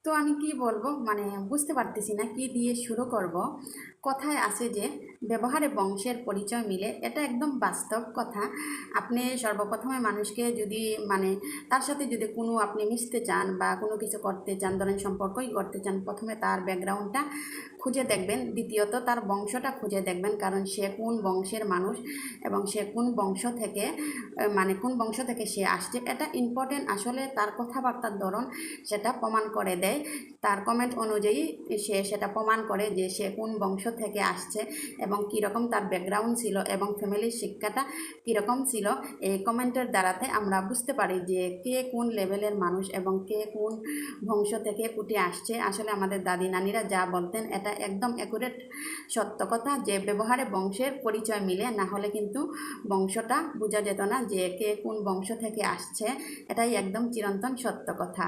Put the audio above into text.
তো আমি কি বলবো, মানে বুঝতে পারতেছি না কি দিয়ে শুরু করব। কথায় আছে যে ব্যবহারে বংশের পরিচয় মিলে, এটা একদম বাস্তব কথা। আপনি সর্বপ্রথমে মানুষকে যদি মানে তার সাথে যদি কোনো আপনি মিশতে চান বা কোনো কিছু করতে চান, ধরেন সম্পর্কই করতে চান, প্রথমে তার ব্যাকগ্রাউন্ডটা খুঁজে দেখবেন, দ্বিতীয়ত তার বংশটা খুঁজে দেখবেন, কারণ সে কোন বংশের মানুষ এবং সে কোন বংশ থেকে মানে কোন বংশ থেকে সে আসছে, এটা ইম্পর্টেন্ট। আসলে তার কথাবার্তার ধরন সেটা প্রমাণ করে দেয়। তার কমেন্ট অনুযায়ী সে সেটা প্রমাণ করে যে সে কোন বংশ থেকে আসছে এবং কীরকম তার ব্যাকগ্রাউন্ড ছিল এবং ফ্যামিলির শিক্ষাটা কীরকম ছিল। এই কমেন্টের দ্বারাতে আমরা বুঝতে পারি যে কে কোন লেভেলের মানুষ এবং কে কোন বংশ থেকে উঠে আসছে। আসলে আমাদের দাদি নানিরা যা বলতেন এটা একদম অ্যাকুরেট সত্য কথা, যে ব্যবহারে বংশের পরিচয় মিলে, না হলে কিন্তু বংশটা বোঝা যেত না যে কে কোন বংশ থেকে আসছে। এটাই একদম চিরন্তন সত্য কথা।